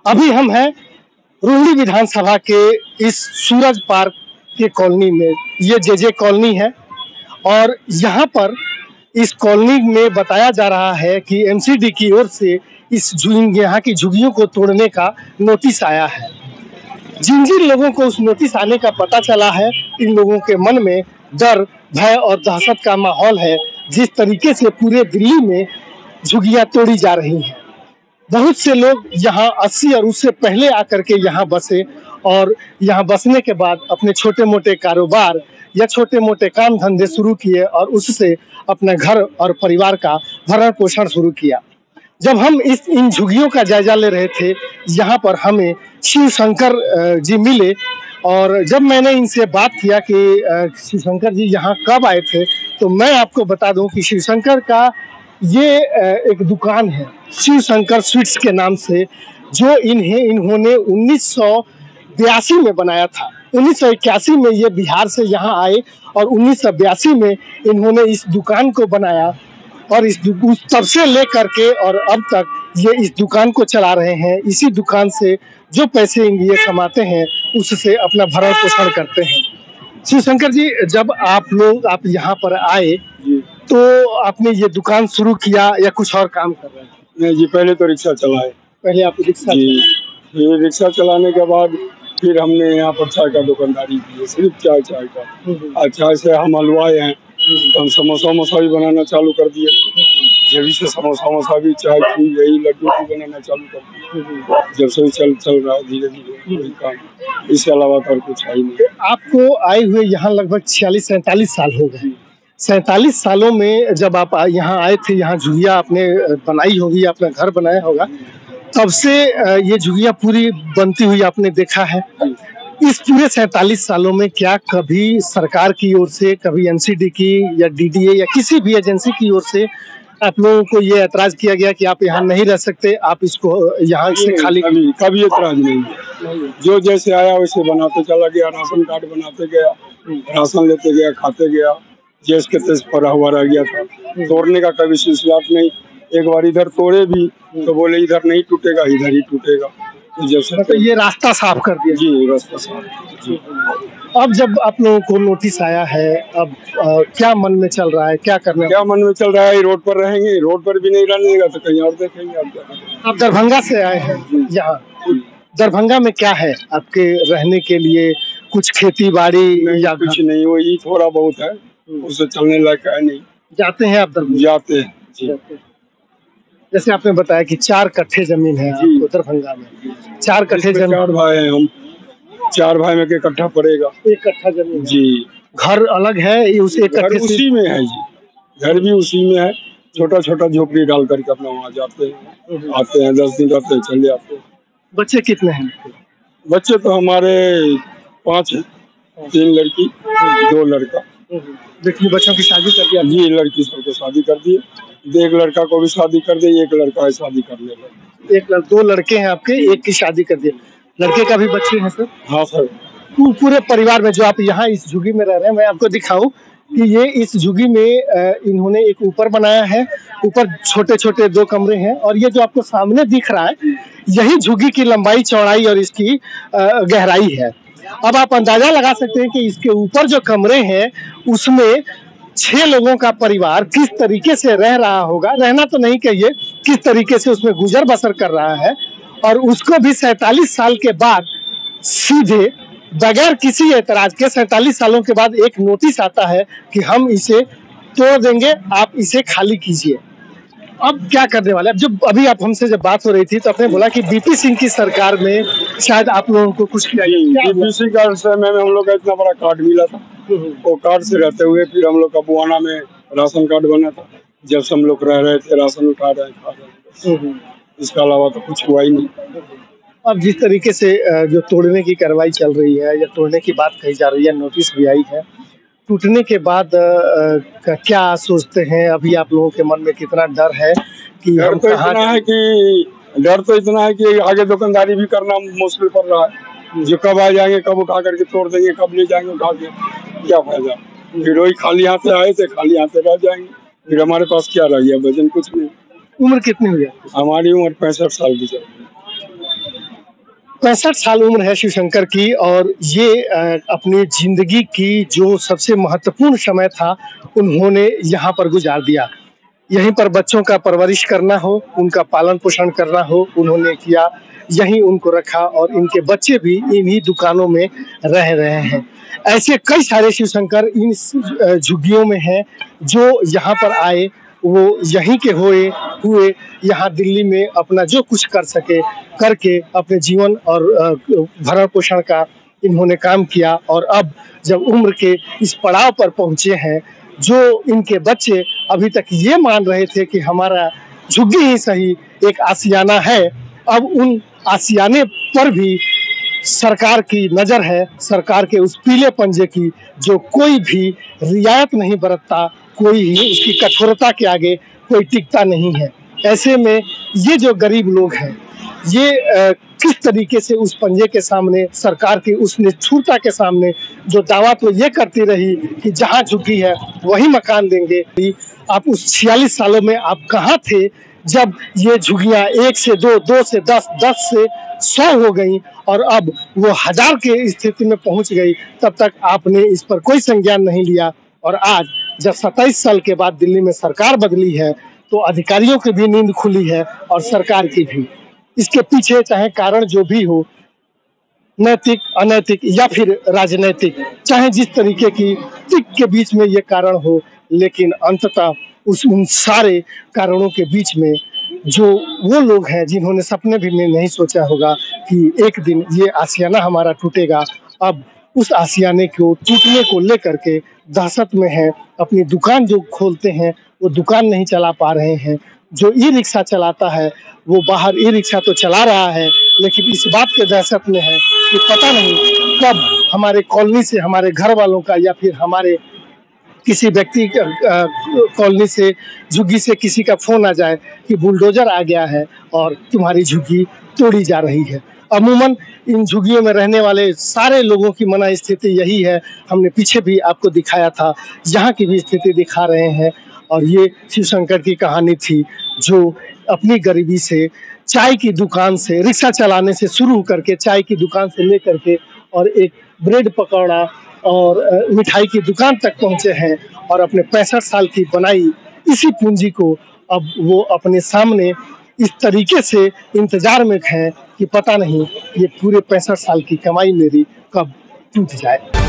अभी हम हैं रोहिणी विधानसभा के इस सूरज पार्क के कॉलोनी में। ये जे कॉलोनी है और यहाँ पर इस कॉलोनी में बताया जा रहा है कि एमसीडी की ओर से इस यहाँ की झुग्गियों को तोड़ने का नोटिस आया है। जिन जिन लोगों को उस नोटिस आने का पता चला है, इन लोगों के मन में डर, भय और दहशत का माहौल है। जिस तरीके से पूरे दिल्ली में झुग्गियां तोड़ी जा रही हैं, बहुत से लोग यहाँ 80 और उससे पहले आकर के यहाँ बसे और यहाँ बसने के बाद अपने छोटे मोटे कारोबार या छोटे मोटे काम धंधे शुरू किए और उससे अपने घर और परिवार का भरण पोषण शुरू किया। जब हम इन झुग्गियों का जायजा ले रहे थे, यहाँ पर हमें शिव शंकर जी मिले और जब मैंने इनसे बात किया कि शिव शंकर जी यहाँ कब आए थे, तो मैं आपको बता दूं कि शिव शंकर का ये एक दुकान है शिव शंकर स्वीट्स के नाम से, जो इन्होंने 1982 में बनाया था। 1981 में ये बिहार से यहाँ आए और 1982 में इन्होंने इस दुकान को बनाया और तब से लेकर के और अब तक ये इस दुकान को चला रहे हैं। इसी दुकान से जो पैसे ये कमाते हैं उससे अपना भरण पोषण करते हैं। शिव शंकर जी, जब आप यहाँ पर आए तो आपने ये दुकान शुरू किया या कुछ और काम कर रहे हैं? नहीं जी, पहले तो रिक्शा चलाए। पहले आप रिक्शा फिर रिक्शा चलाने के बाद फिर हमने यहाँ पर चाय का दुकानदारी की, सिर्फ चाय का। चाय से हम हलवाए हैं तो हम समोसा भी बनाना चालू कर दिए। जब से समोसा भी, चाय की, यही लड्डू भी बनाना चालू कर दिए। जब से चल रहा है धीरे धीरे काम, इसके अलावा कर कुछ है ही नहीं। आपको आए हुए यहाँ लगभग 46-47 साल हो गए। 47 सालों में जब आप यहाँ आए थे, यहाँ झुग्गियाँ आपने बनाई होगी, अपना घर बनाया होगा, तब से ये झुग्गियाँ पूरी बनती हुई आपने देखा है। इस पूरे 47 सालों में क्या कभी सरकार की ओर से, कभी एमसीडी की या डीडीए या किसी भी एजेंसी की ओर से आप लोगों को ये ऐतराज किया गया कि आप यहाँ नहीं रह सकते, आप इसको यहाँ से खाली? कभी ऐतराज नहीं। जो जैसे आया वैसे बनाते चला गया, राशन कार्ड बनाते गया, राशन लेते गया, खाते गया, जैस के तेज पड़ा हुआ रह गया था। तोड़ने का कभी सिलसिला नहीं। एक बार इधर तोड़े भी तो बोले इधर नहीं टूटेगा, इधर ही टूटेगा। जब से तो ये रास्ता साफ कर दिया? जी, रास्ता साफ जी। अब जब आप लोगों को नोटिस आया है, अब क्या मन में चल रहा है, क्या करना? क्या मन में चल रहा है? रोड पर रहेंगे, रोड पर भी नहीं रहने देगा तो कहीं और देखेंगे। आप दरभंगा से आए हैं यहाँ? दरभंगा में क्या है आपके रहने के लिए? कुछ खेती बाड़ी या कुछ नहीं, वही थोड़ा बहुत है, उससे चलने लायक है नहीं। जाते हैं आप दरभंगा? जाते हैं जी। जैसे आपने बताया कि 4 कट्ठे जमीन है आपको दरभंगा में। 4 कट्ठे जमीन। 4 भाई हैं हम, 4 भाई में के कट्ठा पड़ेगा। 1 कट्ठा जमीन जी। घर अलग है उस 1 कट्ठे से? उसी में है जी, घर भी उसी में है। छोटा छोटा झोपड़ी डाल करके अपना वहाँ जाते हैं, आते हैं, 10 दिन रहते हैं, चले आते हैं। बच्चे कितने हैं? बच्चे तो हमारे 5 हैं, 3 लड़की 2 लड़का। देखिए, बच्चों की शादी कर दिया? जी, लड़की सबको शादी कर दी। एक लड़का को भी शादी कर दी, एक लड़का है शादी करने लगा। 2 लड़के हैं आपके, एक की शादी कर दी। लड़के का भी बच्चे हैं सर? हाँ सर। पूरे परिवार में जो आप यहाँ इस झुग्गी में रह रहे हैं, मैं आपको दिखाऊं कि ये इस झुग्गी में इन्होंने एक ऊपर बनाया है। ऊपर छोटे छोटे 2 कमरे हैं और ये जो आपको सामने दिख रहा है, यही झुग्गी की लंबाई, चौड़ाई और इसकी गहराई है। अब आप अंदाजा लगा सकते हैं कि इसके ऊपर जो कमरे हैं उसमें 6 लोगों का परिवार किस तरीके से रह रहा होगा, रहना तो नहीं कहिए, किस तरीके से उसमें गुजर बसर कर रहा है। और उसको भी 47 साल के बाद सीधे बगैर किसी ऐतराज के 47 सालों के बाद एक नोटिस आता है कि हम इसे तोड़ देंगे, आप इसे खाली कीजिए। अब क्या करने वाले? अब जब अभी आप हमसे जब बात हो रही थी तो आपने बोला कि बीपी सिंह की सरकार में शायद आप लोगों को कुछ किया। बीपी सिंह का समय में हम लोग का इतना बड़ा कार्ड मिला था, वो कार्ड से रहते हुए फिर हम लोग का बुआना में राशन कार्ड बना था। जब से हम लोग रह रहे थे राशन उठा रहे, खा रहे, इसके अलावा तो कुछ हुआ ही नहीं। अब जिस तरीके से जो तोड़ने की कार्रवाई चल रही है या तोड़ने की बात कही जा रही है, नोटिस भी आई है, टूटने के बाद क्या सोचते हैं? अभी आप लोगों के मन में कितना डर है कि डर तो इतना है कि आगे दुकानदारी भी करना मुश्किल पड़ रहा है। जो कब आ जाएंगे, कब उठा करके तोड़ देंगे, कब ले जाएंगे उठा के, क्या फायदा? फिर वही खाली हाथ से आए थे, खाली हाथ से रह जाएंगे। फिर हमारे पास क्या रह गया? वजन कुछ नहीं। उम्र कितनी हुई है? हमारी उम्र 65 साल की चल रही है। 65 साल उम्र है शिवशंकर की और ये अपनी जिंदगी की जो सबसे महत्वपूर्ण समय था उन्होंने यहाँ पर गुजार दिया। यहीं पर बच्चों का परवरिश करना हो, उनका पालन पोषण करना हो, उन्होंने किया। यहीं उनको रखा और इनके बच्चे भी इन्हीं दुकानों में रह रहे हैं। ऐसे कई सारे शिवशंकर इन झुग्गियों में हैं जो यहाँ पर आए, वो यहीं के हुए यहाँ दिल्ली में अपना जो कुछ कर सके करके अपने जीवन और भरण पोषण का इन्होंने काम किया। और अब जब उम्र के इस पड़ाव पर पहुंचे हैं, जो इनके बच्चे अभी तक ये मान रहे थे कि हमारा झुग्गी ही सही एक आशियाना है, अब उन आशियाने पर भी सरकार की नजर है, सरकार के उस पीले पंजे की, जो कोई भी रियायत नहीं बरतता, कोई ही उसकी कठोरता के आगे कोई टिकता नहीं है। ऐसे में ये जो गरीब लोग हैं, ये किस तरीके से उस पंजे के सामने, सरकार की उस निष्ठुरता के सामने, जो दावा तो ये करती रही कि जहाँ झुकी है वही मकान देंगे, आप उस 46 सालों में आप कहाँ थे जब ये झुग्गियाँ 1 से 2, 2 से 10, 10 से 100 हो गई और अब वो 1000 के स्थिति में पहुंच गई। तब तक आपने इस पर कोई संज्ञान नहीं लिया और आज जब 27 साल के बाद दिल्ली में सरकार बदली है तो अधिकारियों की भी नींद खुली है और सरकार की भी। इसके पीछे चाहे कारण जो भी हो, नैतिक, अनैतिक या फिर राजनैतिक, चाहे जिस तरीके की तिक के बीच में ये कारण हो, लेकिन अंततः उन सारे कारणों के बीच में जो वो लोग हैं जिन्होंने सपने भी में नहीं सोचा होगा कि एक दिन ये आशियाना हमारा टूटेगा, अब उस आशियाने को टूटने को लेकर के दहशत में है। अपनी दुकान जो खोलते हैं वो दुकान नहीं चला पा रहे हैं। जो ई रिक्शा चलाता है वो बाहर ई रिक्शा तो चला रहा है, लेकिन इस बात के दहशत में है कि पता नहीं कब हमारे कॉलोनी से, हमारे घर वालों का या फिर हमारे किसी व्यक्ति कॉलोनी से, झुग्गी से किसी का फोन आ जाए कि बुलडोजर आ गया है और तुम्हारी झुग्गी तोड़ी जा रही है। अमूमन इन झुग्गियों में रहने वाले सारे लोगों की मना स्थिति यही है। हमने पीछे भी आपको दिखाया था, यहाँ की भी स्थिति दिखा रहे हैं। और ये शिवशंकर की कहानी थी जो अपनी गरीबी से, चाय की दुकान से, रिक्शा चलाने से शुरू करके, चाय की दुकान से लेकर के और एक ब्रेड पकौड़ा और मिठाई की दुकान तक पहुंचे हैं और अपने 65 साल की बनाई इसी पूंजी को अब वो अपने सामने इस तरीके से इंतजार में हैं कि पता नहीं ये पूरे 65 साल की कमाई मेरी कब टूट जाए।